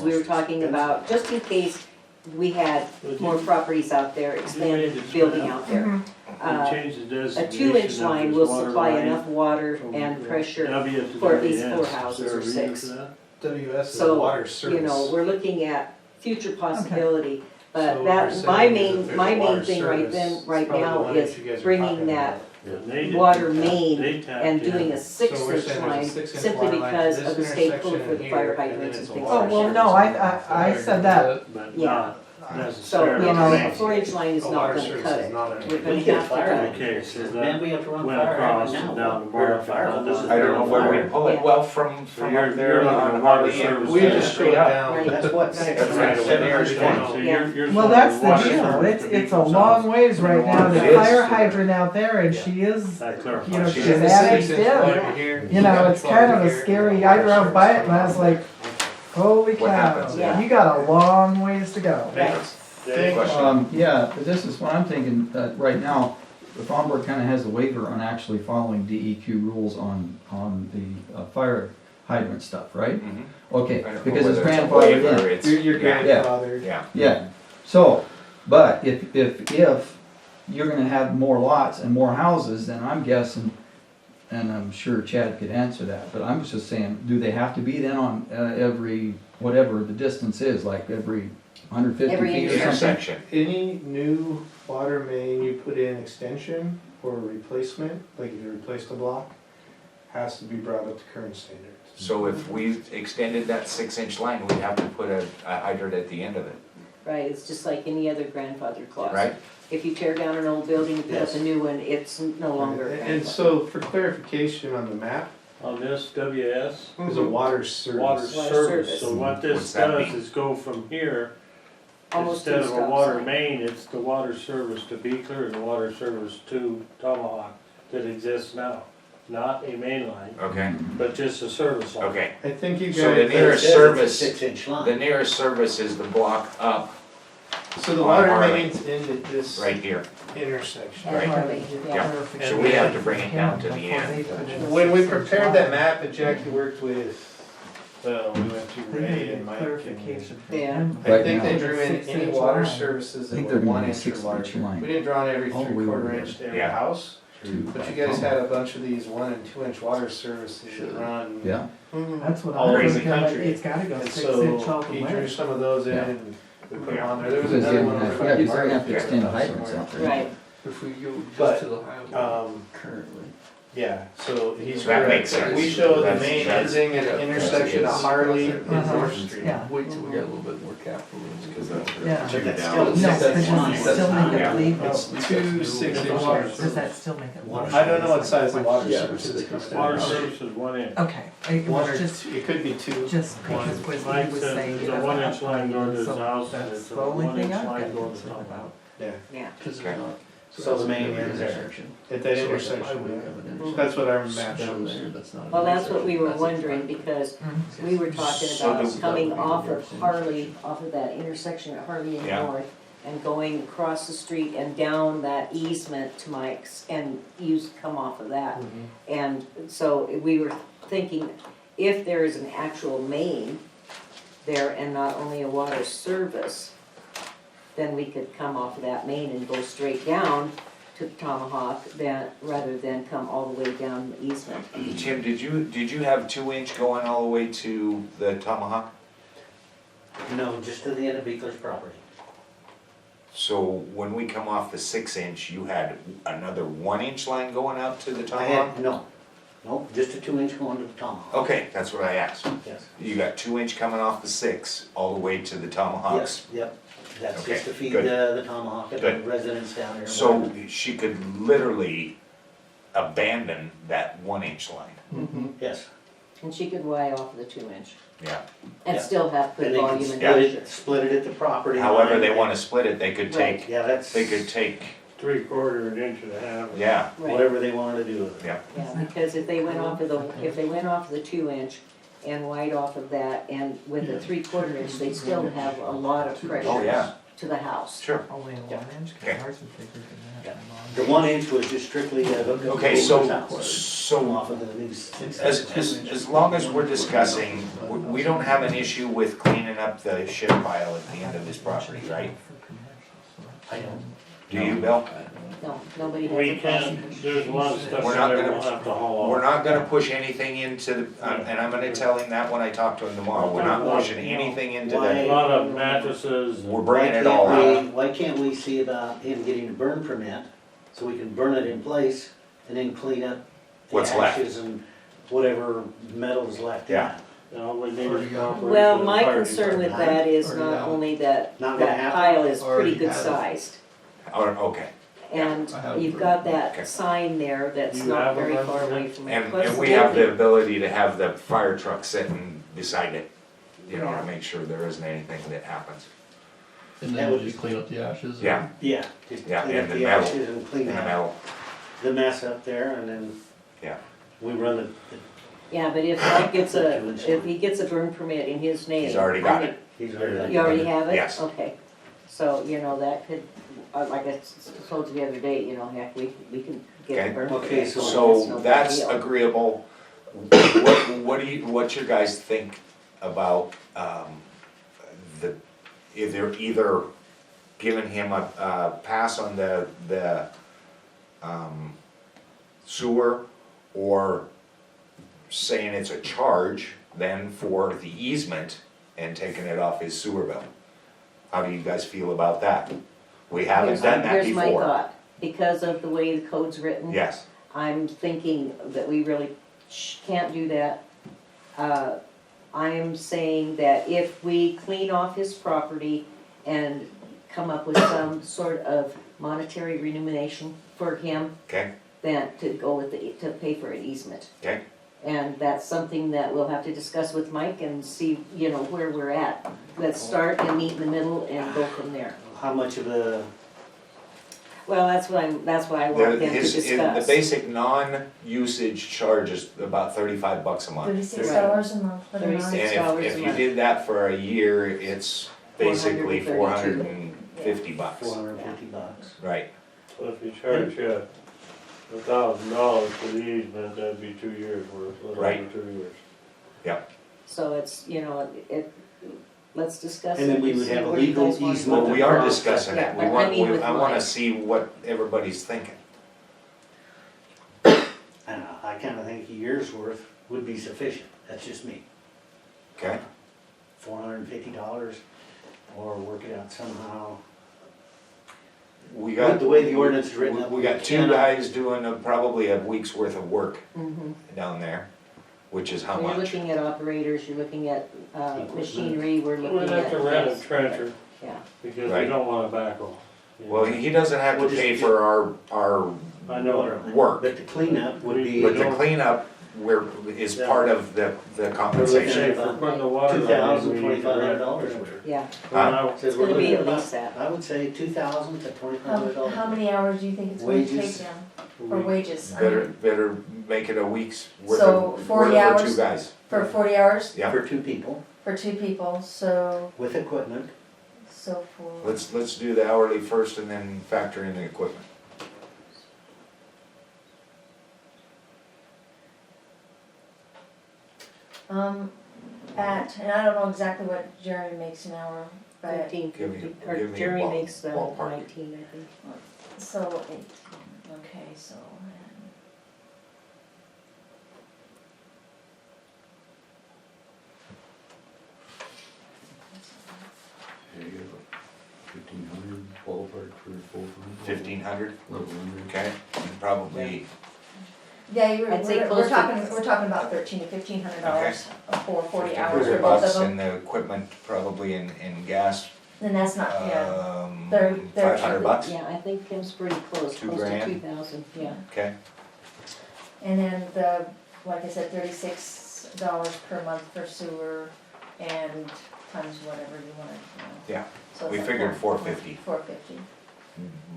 because we were talking about, just in case we had more properties out there, expanded building out there. A 2-inch line will supply enough water and pressure for at least 4 houses or 6. WS is So, water service. you know, we're looking at future possibility, but So that, we're my saying main, if there's my a water main thing right service, then, it's right probably the now one is that you guys are bringing talking that about. water main and doing a So we're 6-inch saying line, there's a 6-inch simply water line because at of the this state code intersection for the here, fire and then hydrants it's and a things water like Oh, that. well, no, I said that. But Yeah. not So, you necessarily. know, a 4-inch line is A not water gonna service cut is it. not a- We're We gonna get have to fire cut it. Okay, so Man, that we have to run went fire across right and now. down the We're bar. fire. This is I don't know where we fire. pull it, Yeah. well, from So up you're there looking on at water the, service. We just straight go up. down. That's what Right. six Right. inch Right. understand. So Yeah. you're Well, showing that's water the deal, service it's to a people's long house. ways right now, the It is. fire hydrant out there, and she is, That you clarifies. know, She's she's The annexed 6-inch in. water here, You know, it's kind of a scary, I drove by it and I was like, holy What cow, happens then? you got a long ways to go. Right. Dave? Question. Yeah, but this is what I'm thinking, right now, the Fomburg kinda has a waiver on actually following DEQ rules on the fire hydrant stuff, right? Mhm. Okay, I don't know because it's whether a grandfathered waiver, in. it's- You're yeah, grandfathered. Yeah, Yeah, so, but if you're gonna have more lots and more houses, then I'm guessing, and I'm sure Chad could answer that, but I'm just saying, do they have to be then on, every, whatever the distance is, like every 150 Every feet or something? intersection. Any new water main you put in extension or replacement, like if you replace the block, has to be brought up to current standards. So if we extended that 6-inch line, we'd have to put a hydrant at the end of it, Right, it's just like any other grandfather clause. right? If you tear down an old building and put up a new one, it's no longer a And grandfather. so for clarification on the map, On this WS, there's a water service. water Water service, service. so what What's this that does mean? is go from here, Almost instead to of the a stop water sign. main, it's the water service to Beekler and the water service to Tomahawk that exists now. Not a main line, Okay, but just a service line. okay. I think you So the guys, nearest It says service, it's a 6-inch the line. nearest service is the block up so the on water Harley. main's in this right here. intersection. And Right. Harley, yeah. So we have to bring it down to the end. When we prepared that map, and Jackie worked with, we went through Ray and Mike. Clarification. from Yeah. him. I Right think now. they drew in any 6-inch water line. services I that think were they're gonna 1 be inch or 6-inch larger. line. We didn't draw on every All the way 3/4 over inch to every Yeah. house, but you guys had a bunch of these 1 and 2 inch water services that run. Yeah, Mhm. That's what All I'm over the thinking, like, country. it's gotta go And 6-inch all so the he drew way. some of those in Yeah. and we put them on there. There was because another you're one gonna over have, by yeah, 'cause they're Market gonna have to there extend hydrants out there. Right, If we go But, just to the highway. Currently. Yeah, so he's So that correct. makes sense. We show the That's- main that's- ending at the intersection of Harley and Uh-huh. North Street. Yeah, Wait till we get a little bit more capital. yeah. Check it No, out. because does it still make Yeah. it legal? It's 2 6-inch Does lines. that still make it legal? I don't know what size the water Yeah. services come Water in. service is 1 inch. Okay, it One or was just, two, it could be 2. just because what Mike he was says saying. there's a about 1-inch line going to his so house, and That's it's a the only 1-inch thing I've line got going to concern Tomahawk. about. Yeah, yeah. Okay. So the main ends there. At that intersection. That's what our map shows. Well, that's what we were wondering, because we were talking So about do- coming off of Harley, off of that intersection at Harley and Yeah. North, and going across the street and down that easement to Mike's, and come off of that. And so we were thinking, if there is an actual main there and not only a water service, then we could come off of that main and go straight down to Tomahawk, rather than come all the way down the easement. Tim, did you have 2-inch going all the way to the Tomahawk? No, just to the end of Beekler's property. So when we come off the 6-inch, you had another 1-inch line going out to the I Tomahawk? had, no, just a 2-inch going to the Tomahawk. Okay, that's what I asked. Yes. You got 2-inch coming off the 6 all the way to the Tomahawks. Yes, yep. That's Okay, just to feed good. the Tomahawk and the Good. residents down there. So she could literally abandon that 1-inch line. Yes. And she could Y off of the 2-inch, Yeah. and Yeah. still have good And they can volume and split pressure. it, split it at the property line. However they wanna split it, they could Right. take, Yeah, that's. they could take, 3/4, an inch and a half. yeah, Right, Whatever they wanted to do with it. yeah. yeah, because if they went off of the 2-inch and wide off of that, and with a 3/4 inch, they still have a lot of pressure. Oh, yeah. to the house. Sure. Only in 1 inch, Okay. 'cause ours is bigger than that. The 1 inch was just strictly hooked up to Okay, the so, house. so Off of the new. as long as we're discussing, we don't have an issue with cleaning up the shit pile at the end of his property, right? I don't. Do you, Bill? No, nobody has We a problem. can't, there's a lot of stuff We're in not there gonna- we'll have to haul off. We're not gonna push anything into the, and I'm gonna tell him that when I talk to him tomorrow, we're not pushing anything into A the, lot of mattresses. and- we're bringing it all out. Why can't we see about him getting a burn permit, so we can burn it in place and then clean up the What's left. ashes and whatever metal is left in it? Yeah. You know, we need to cooperate Well, with the my fire concern with department. that is Already not have. only that, Not gonna that happen? pile is pretty Already good have it. sized. Oh, okay, And I have you've it. got Okay. that sign there that's You not have a very burn far away permit? from it. and Plus we have the building. ability to have the fire truck sitting beside it, you know, Yeah. to make sure there isn't anything that happens. And then we'll just clean up the ashes. and- Yeah, Yeah, just Yeah, clean and up the the metal. ashes and clean in the out metal, the mess up there, and then yeah. we run the. Yeah, but if Mike gets if he gets a burn permit in his name. He's already got it. He's already. You already have it? Yes. Okay. So, you know, that could, like I told you the other day, you know, heck, we can get Okay. a burn Okay, permit. so That's So no big that's deal. agreeable. What you guys think about, the, either giving him a pass on the sewer, or saying it's a charge then for the easement and taking it off his sewer bill? How do you guys feel about that? We haven't done that Here's my before. thought, because of the way the code's written. Yes, I'm thinking that we really can't do that. I'm saying that if we clean off his property and come up with some sort of monetary remuneration for him, okay, then to go with to pay for an easement. okay, And that's something that we'll have to discuss with Mike and see, you know, where we're at. Let's start and meet in the middle and go from there. How much of a, Well, that's what I want them to the discuss. basic non-usage charge is about $35 a month. $36 a month for the $36. month. And $6 a if you month. did that for a year, it's basically $432. $450, $450. right? So if you charge you $1,000 for the easement, that'd be 2 years worth, a little Right. over 2 years. So it's, you know, let's discuss it. And then we would see have a where you legal guys want to easement. Well, go. we are discussing Yeah, it, but I mean with I wanna Mike. see what everybody's thinking. I don't know, I kinda think a year's worth would be sufficient, that's just me. Okay, $450, or work it out somehow. we got. The way the ordinance is written up, We got two cannot- guys doing probably a week's worth of work Mhm. down there, which is how So you're much? looking at operators, you're looking at machinery, we're looking We'd at. have to rent a yes, trencher, Yeah, because Right. we don't want a backhoe. you know. Well, he doesn't have to Well, just- pay for our I know, work, But the cleanup would be. but the cleanup is Yeah. part of the Say compensation. for putting the water line in, $2,000, we need to rent a $2,500 trencher. yeah, Well, Says it's we're gonna be looking at about, least that. I would say $2,000 to $2,500. How many hours do you think it's going to take Wages. them, now, or we- wages? I Better, mean, better make it a week's worth So, of, 40 worth for hours? two guys. For 40 hours Yeah, For 2 people, for 2 people, so with equipment. for, let's do the hourly first and then factor in the equipment. and I don't know exactly what Jeremy makes an hour, but, 15, Give me- 50, or give me a Jerry ball- makes ballpark. 19, I think. so, okay, so. Yeah, you have 1,500 ballpark for both of them. 1,500, Little under. okay, and probably, Yeah, I'd say we're close to- talking about $1,300 to $1,500 for 40 hours for 1,500 both of bucks, them. and the equipment probably in gas, And that's not, yeah, They're 500 bucks, Yeah, I think Kim's pretty close, Two close to grand. 2,000, yeah. okay, and then like I said, $36 per month for sewer and times whatever you wanna, yeah, So we it's figured like 450, 450,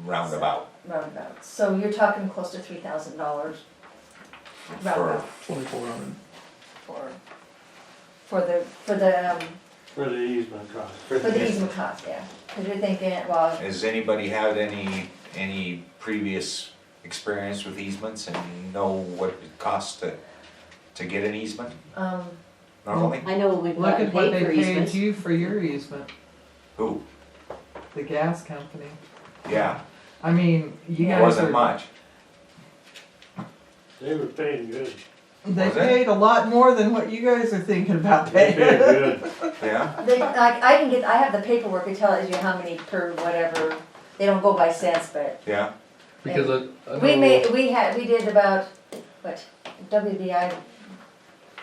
roundabout, roundabout. So you're talking close to $3,000 for, roundabout 2,400. for the For the easement cost. For the easement cost, yeah, cause you're thinking, well, Has anybody had any previous experience with easements and know what it costs to get an easement normally? I know we've Look gotten at what paid they for paid easements. you for your easement, Who? the gas company. Yeah, I mean, you it guys wasn't are, much. They were paying good. they Was it? paid a lot more than what you guys are thinking about They paying. paid good. Yeah? they, like, I have the paperwork, it tells you how many per whatever, they don't go by cents, but Yeah? Because I we know, we did about, what, WBI,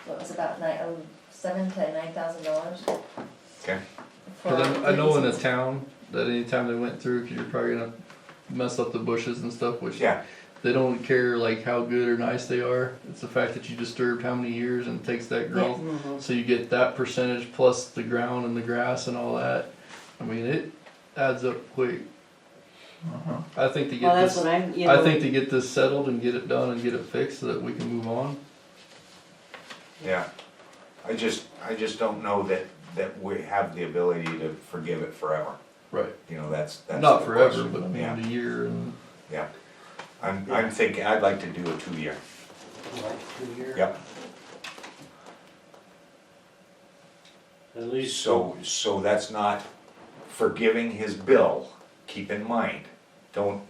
what was about $7,000 to $9,000. Okay. cause I know in a town that anytime they went through, cause you're probably gonna mess up the bushes and stuff, which Yeah, they don't care like how good or nice they are. It's the fact that you disturbed how many years and it takes that growth. Mhm. So you get that percentage plus the ground and the grass and all that. I mean, it adds up quick. Uh-huh. I think to Well, get that's this, what I'm, I think to get this settled and get it done and get it fixed so that we can move on. yeah. I just don't know that we have the ability to forgive it forever. Right. You know, that's Not the forever, question. but I mean, Yeah, a year and. yeah. I'm thinking, I'd like to do a 2-year. Like 2 years. Yep. At least. So that's not forgiving his bill, keep in mind. Don't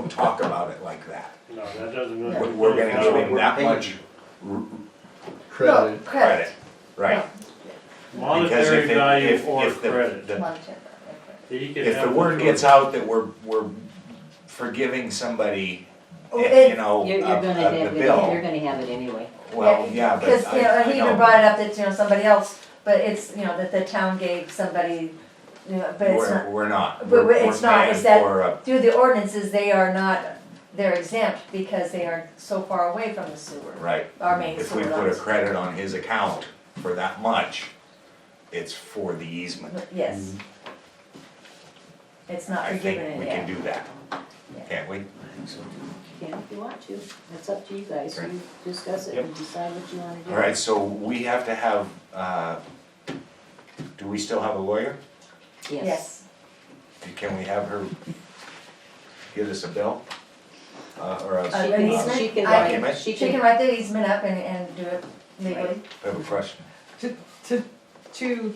talk about it like that. No, that doesn't. Yeah. We're gonna give him that much Credit. No, credit, right? Because Monetary if it- value if- or if the- credit. the- Monetary, okay. He can If the have word the- gets out that we're forgiving somebody, Oh, you know, You're of gonna the have it, you're bill, gonna have it anyway. well, yeah, but Because, you know, I he even know. brought it up that, you know, somebody else, but it's, you know, that the town gave somebody, you know, but it's not, We're not. But We're it's not, paying it's that- for a- through the ordinances, they are not, they're exempt because they are so far away from the sewer, Right. our main If we sewer put a lines. credit on his account for that much, it's for the easement. Yes. It's not I forgiven think it we yet. can do that, Yeah. can't we? Yeah, if you want to, it's up to you guys, Right. you discuss it Yep. and decide what you wanna do. All right, so we have to have, do we still have a lawyer? Yes, Can we have her give us a bill? Or a An She easement? can I write, can- she she can can, write the easement up and do it legally. I have a question. To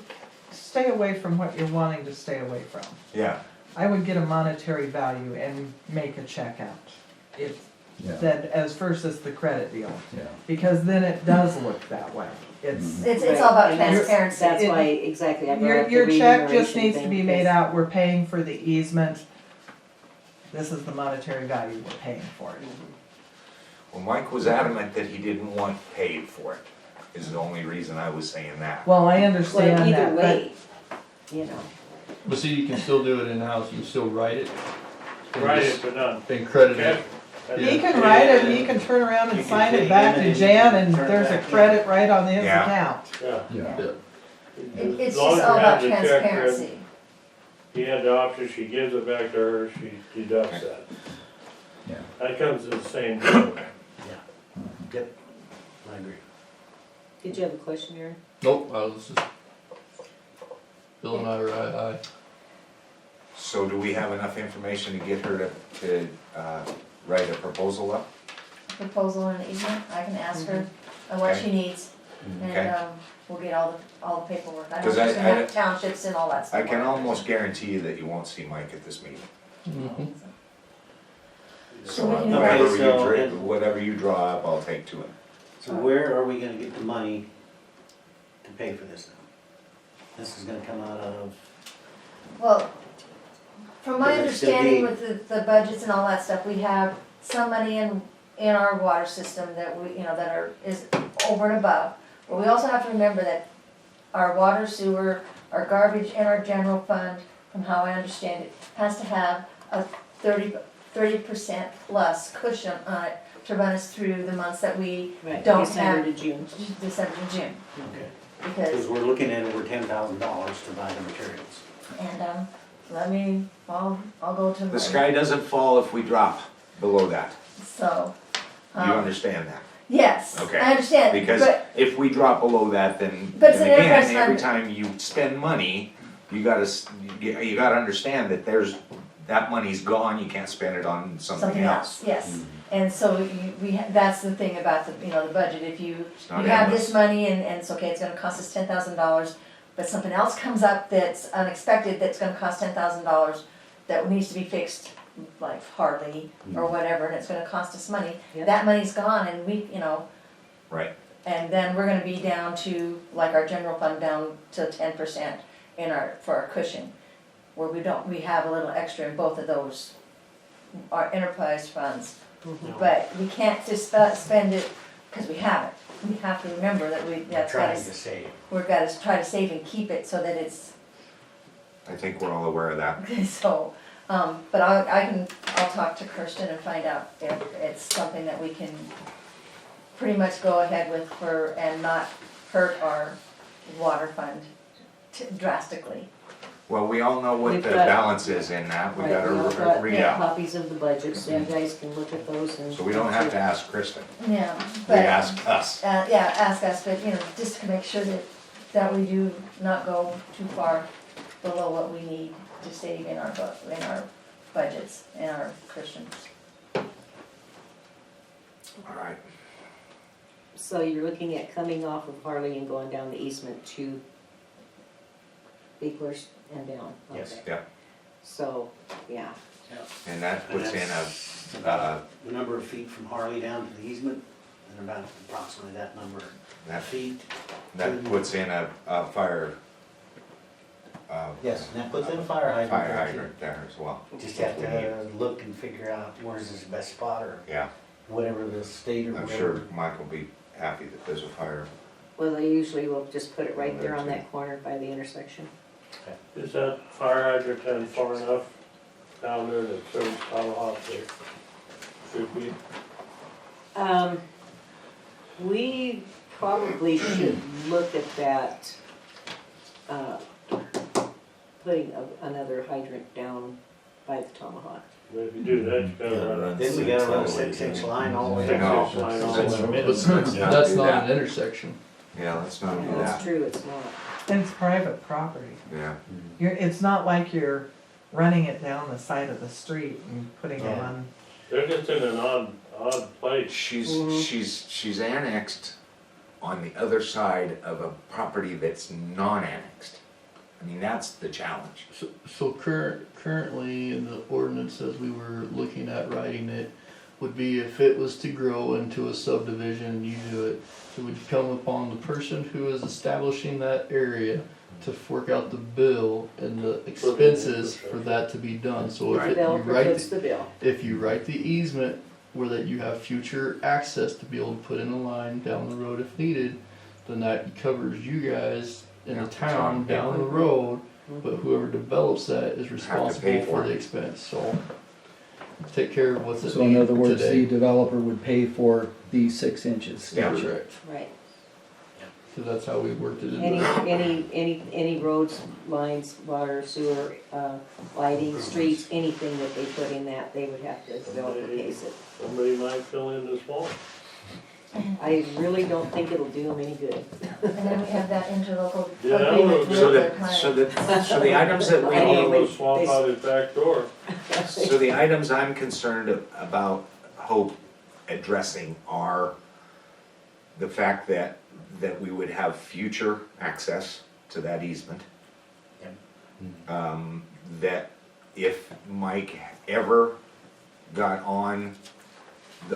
stay away from what you're wanting to stay away from, Yeah, I would get a monetary value and make a check out. If, Yeah, that, as first as the credit deal, yeah. because then it does look that way. It's, It's all about and that's- transparency. That's why, exactly, I brought up the your check just remuneration needs to thing, be made because- out, we're paying for the easement. This is the monetary value we're paying for it. well, Mike was adamant that he didn't want paid for it, is the only reason I was saying that. Well, I Well, understand either that, but way, you know, But see, you can still do it in-house, you can still write it. and Write just- it, but not. And credit it. he can write it, he can turn around You and can sign pay it back him to and Jan, you and can turn it there's a back in. credit right on his Yeah. account. Yeah. Yeah. It's As long just as all you about have the check transparency. He had the option, she gives it back to her, she deducts that. Yeah. That comes to the same deal. Yep, I agree. did you have a question, Aaron? Nope, I was just. Bill and I were aye. So do we have enough information to get her to write a proposal up? Proposal and easement, I can ask her what Okay. she needs, Okay. and, we'll get all the paperwork. I know 'Cause she's I- gonna have townships and all that stuff. I can almost guarantee you that you won't see Mike at this meeting. Mhm. So we can Whatever Okay, so you then- whatever you draw up, I'll take to him. So where are we gonna get the money to pay for this now? This is gonna come out of, Well, from my Because it should understanding be- with the budgets and all that stuff, we have some money in our water system that we, you know, is over and above. But we also have to remember that our water, sewer, our garbage and our general fund, from how I understand it, has to have a 30% plus cushion on it to run us through the months that we Right, don't December have- to June. December to June. okay, Because, because we're looking at over $10,000 to buy the materials. and, I'll go to. The sky doesn't fall if we drop below that. So. You understand that? Yes, Okay, I understand, because but, if we drop below that, then But it's an enterprise again, every fund. time you spend money, you gotta understand that that money's gone, you can't spend it on something else. yes. And so that's the thing about the, the budget, if you not have endless. this money and it's okay, it's gonna cost us $10,000, but something else comes up that's unexpected, that's gonna cost $10,000, that needs to be fixed, like Harley or whatever, and it's gonna cost us money, Yep. that money's gone and we, Right, and then we're gonna be down to, like our general fund, down to 10% for our cushion, where we have a little extra in both of those, our enterprise funds. But we can't just spend it, because we haven't. We have to remember that that's Trying gotta, to save. we've gotta try to save and keep it so that it's, I think we're all aware of that. so, but I'll talk to Kirsten and find out if it's something that we can pretty much go ahead with and not hurt our water fund drastically. Well, we all know what We've the got- balance is in that, we Right, we all gotta got read out. copies of the budget, so you guys can look at those and. So we don't have to ask Kristen, Yeah, we but. ask us. Yeah, ask us, but, just to make sure that we do not go too far below what we need to save in our budgets, in our cushions. All right, So you're looking at coming off of Harley and going down the easement to Beekler's and down? Yes. Okay. Yeah. So, yeah, and that puts in That's a, about the number of feet from Harley down to the easement, and about approximately that number of that, feet. that puts in a fire, Yes, and that puts in a fire hydrant. fire there, too. hydrant there as well. Just have to look and figure out where's his best spot, or Yeah, whatever the state or I'm whatever. sure Mike will be happy that there's a fire. well, they usually will just put it right there on that corner by the intersection. Is that fire hydrant then far enough down there that serves Tomahawk there? Should we? We probably should look at that, putting another hydrant down by the Tomahawk. If you do that, you gotta run Then we gotta run a 6-inch line all the way Six down. inch line all the way. That's not an intersection. Yeah, let's not do That's that, true, it's not. And it's private property. yeah. It's not like you're running it down the side of the street and putting it Yeah. on. They're just in an odd place. She's annexed on the other side of a property that's non-annexed. I mean, that's the challenge. So currently in the ordinance as we were looking at writing it, would be if it was to grow into a subdivision and you do it, it would come upon the person who is establishing that area to fork out the bill and the expenses for that to be done. So The if you developer write, puts the bill. if you write the easement where that you have future access to be able to put in a line down the road if needed, then that covers you guys in Yeah, the it's town on down the paper. road, but whoever develops that is pay responsible for for it. the expense, so take care of what's at So in other need words, the today. developer would pay for these 6 inches. Yeah. Correct, Right. so that's how we worked it in. Any roads, lines, water, sewer, lighting, streets, anything that they put in that, they would have to, developer pays it. Somebody might fill in this wall. I really don't think it'll do them any good. And then we have that interlocal Yeah, agreement with So the the, client. so the items that we I know, need, We'll swamp out his back door. so the items I'm concerned about Hope addressing are the fact that we would have future access to that easement. That if Mike ever got on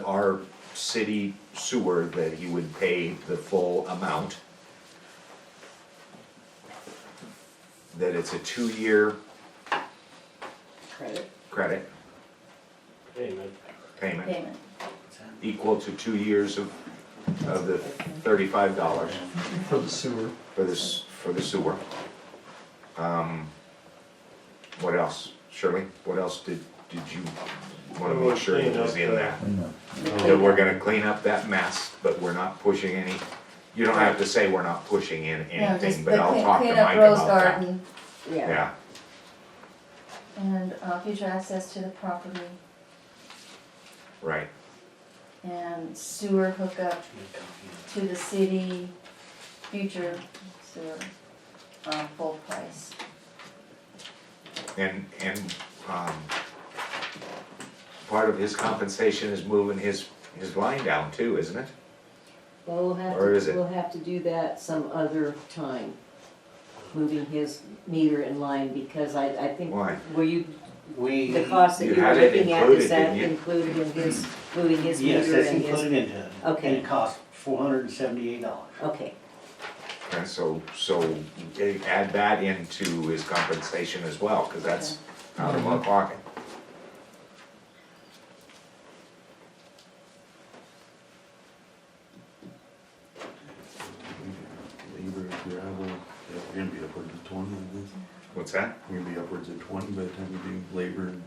our city sewer, that he would pay the full amount. That it's a 2-year Credit. credit Payment. payment, Payment. equal to 2 years of the $35 For the sewer. for the sewer. What else? Shirley, what else did you wanna make sure that was in that? That we're gonna clean up that mess, but we're not pushing any, you don't have to say we're not pushing in No, anything, just but the I'll talk to clean up Mike Rose about that. Garden Yeah. Yeah, and future access to the property right. and sewer hookup to the city, future sewer, full price. And, part of his compensation is moving his line down too, isn't it? Well, Or is it- we'll have to do that some other time, moving his meter in line, because I think, Why? were you, We, the cost that You you were had it looking at, included, is that didn't you? included in his, moving his meter yes, and that's his? included into it. Okay. And it costs $478. Okay, And so add that into his compensation as well, cause that's out of my pocket. Labor, gravel, yeah, we're gonna be upwards of 20 on this. What's that? We're gonna be upwards of 20 by the time we do labor and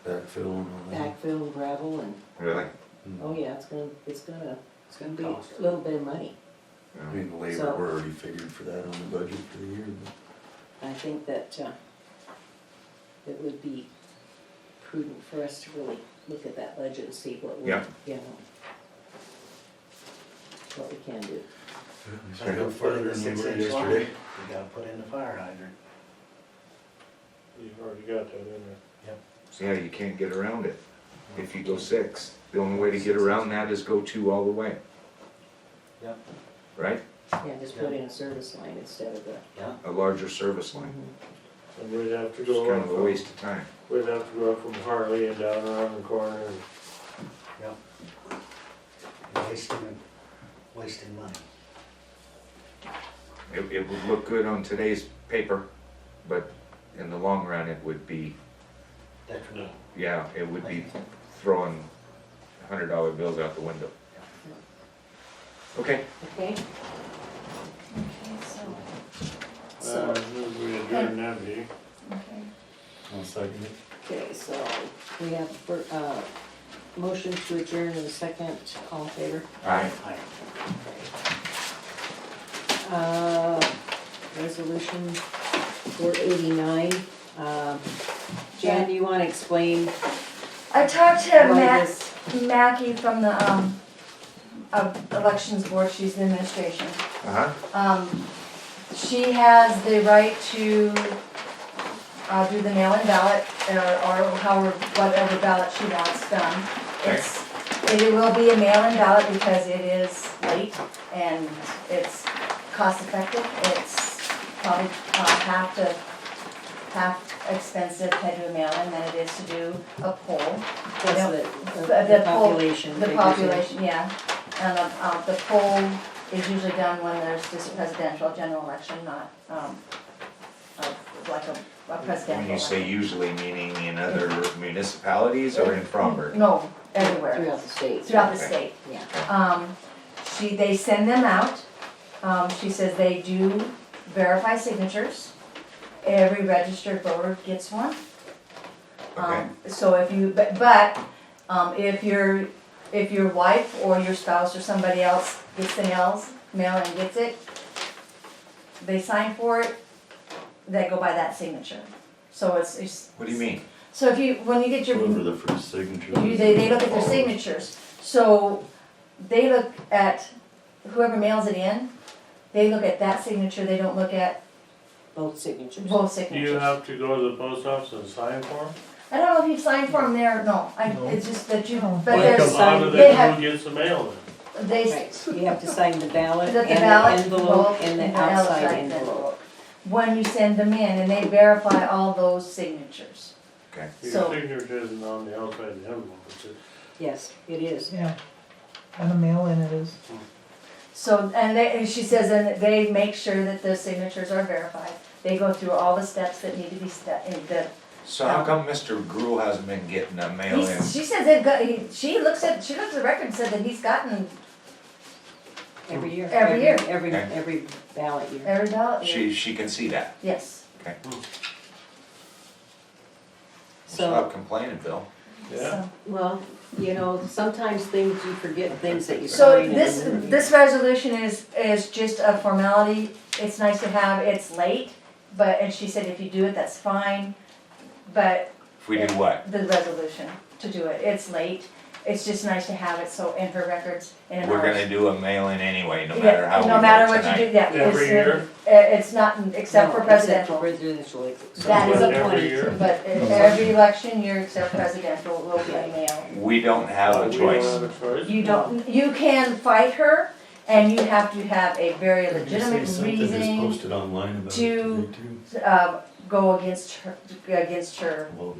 backfill and all that. backfill, gravel, and, Really? oh yeah, it's gonna be Cost. a little bit of money. I mean, the labor, So- we're already figured for that on the budget for the year, but I think that, it would be prudent for us to really look at that budget and see what we, Yeah. you know, what we can do. So go further than 6-inch line, you gotta put in the fire hydrant. You've already got that in there. So yeah, you can't get around it if you go 6. The only way to get around that is go 2 all the way. Yep. Right? Yeah, just put in a service line instead of the. Yeah. A larger service line. And we'd have to It's go kind up of a from, waste of time. we'd have to go up from Harley and down around the corner and Wasting money. It would look good on today's paper, but in the long run, it would be, Detrimental. yeah, it would be throwing $100 bills out the window. Okay, Okay, Okay, so, move we adjourn that meeting. okay. I'll second it. okay, so we have motion to adjourn in a second, all in favor? aye. Aye. Resolution 489, Jan, do you wanna explain I talked to why Matt, this? Mackie from the, elections board, she's the administration. Uh-huh, She has the right to, do the mail-in ballot, or however, whatever ballot she wants done. It will be a mail-in ballot because it is late and it's cost-effective. It's probably half expensive to do a mail-in than it is to do a poll. That's The the poll- population. The figures in. population, yeah. And the poll is usually done when there's just a presidential general election, not, like a presidential. when you say election. usually, meaning in other municipalities or in Fromberg? No, everywhere, Throughout the state. throughout the Okay. state. Yeah. They send them out. She says they do verify signatures. Every registered voter gets one. Okay, So if you, if your wife or your spouse or somebody else gets the mail and gets it, they sign for it, they go by that signature. So it's. what do you mean? So if you, when you get your. Whoever the first signature. They look at their signatures, so they look at whoever mails it in, they look at that signature, they don't look at Both signatures. both Do you signatures. have to go to the post office and sign for them? I don't know if you signed for them there, no, it's just that you, but Well, there's, How do they they know have- who gets the mail they, Right, you have to sign the ballot the and the ballot envelope vote and the and outside envelope. when you send them in, and they verify all those signatures. Okay, then? So- Your signature isn't on the outside of the envelope, it's just. Yes, it is. Yeah. And a mail-in it is. So, and she says, and they make sure that the signatures are verified. They go through all the steps that need to be so how come Mr. Gruel hasn't been getting a mail in? she says they've got, she looks at the record and said that he's gotten Every year. Every year. Every ballot year. every ballot. She can see that, Yes. okay. So- Stop complaining, Bill. Yeah. So- Well, you know, sometimes you forget things that you So sign. and- this resolution is just a formality. It's nice to have, it's late, and she said if you do it, that's fine. But If we do what? the resolution to do it, it's late. it's just nice to have it so in her records and in We're ours. gonna do a mail-in anyway, no Yeah, matter how we no matter vote what you do, tonight. yeah. Every year? It's not, except for No, presidential. Presidential. That is But a every year? But every election year except presidential will be mail. We don't have a We don't choice. have a choice. You don't, you can fight her and you have to have a very legitimate reason Posted online about to- it today, go against her,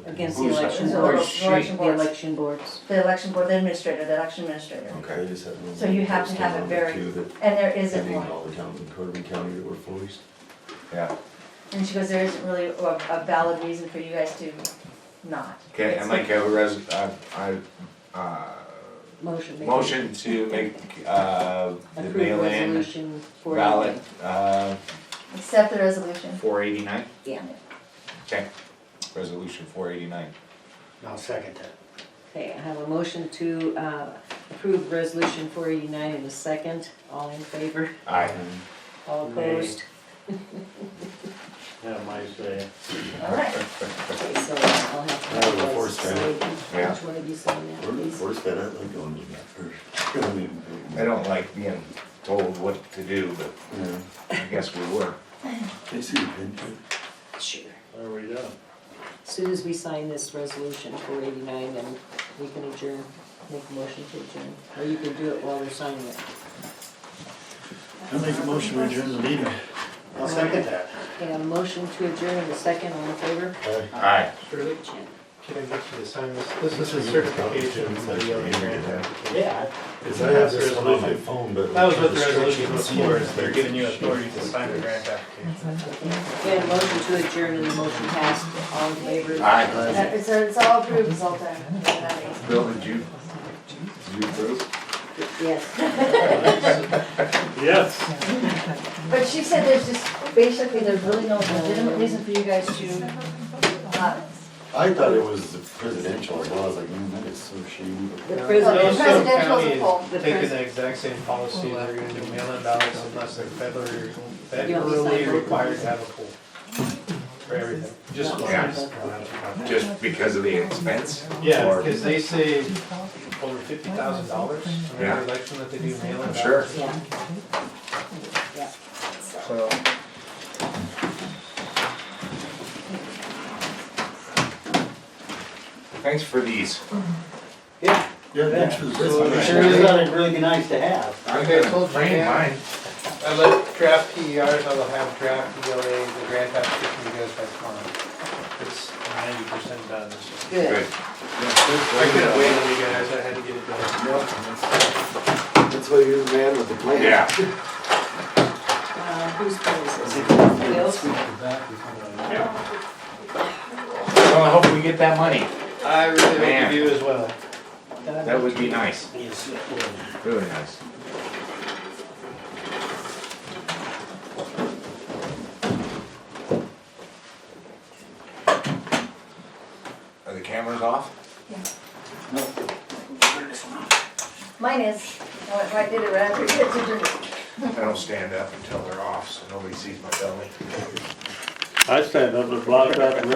Against the Who's- election the board. election The boards. election boards. The election board, the administrator, the election administrator. Okay. So you have to have it very, and there isn't one. all the towns in Corbin County that were voiced. Yeah, And she goes, there isn't really a valid reason for you guys to not. okay, I'd like a Motion made. motion to make, the Approve mail-in resolution 489. ballot, Accept the resolution. 489? Yeah. Okay, resolution 489. I'll second that. Okay, I have a motion to approve resolution 489 in a second. All in favor? Aye. All Nay. opposed? Yeah, my say. All right. Okay, so I'll have to. I have a force say Yeah. which one of you sign that, please? Force that, I'd like going to that first. I mean, I don't like being told what to do, but yeah. I guess we were. They see the picture. Sure. Are we done? As soon as we sign this resolution 489, then we can adjourn, make a motion to adjourn. Or you can do it while we're signing it. I make a motion to adjourn the meeting. I'll second that. Okay, a motion to adjourn in a second, all in favor? Aye. Shirley, Jen. can I get you to sign this? This is a certification for the other grant application. Yeah. Cause I have this one on my phone, but. That was what the resolution was for, is they're giving you authority to sign the grant application. Okay, a motion to adjourn and the motion passed, all in favor? Aye. It's all approved, it's all done. Bill, did you approve? Yes. Yes. But she said there's just, basically, there's really no legitimate reason for you guys to not. I thought it was the presidential as well, I was like, that is so shady. The No, president, the presidential is a County poll. The taking pres- the exact same policy, they're gonna do mail-in ballots unless they're You want me to federally sign required to have a poll. For everything, just No, Yeah. one. Just because of the expense? Yeah, Or- because they save over $50,000 on Yeah. every election that they do mail-in I'm sure. ballots. yeah. Yeah. So, Thanks for these. Yeah. Yeah, thanks for the So, presentation. Sure is that really be nice to have. like I told Diane, I let draft PERs, I will have draft ELA, the grant application you guys by tomorrow. It's 90% done. Good. Good. I couldn't wait on you guys, I had to get it done. That's why you're the man with the plan. Yeah. Whose pen is this? Bill's? Well, I hope we get that money. I really hope Man. you do as well. That would be nice, Yes. really nice. Are the cameras off? Mine is, I did it right after you get to drink. I don't stand up until they're off, so nobody sees my belly. I stand up and block out the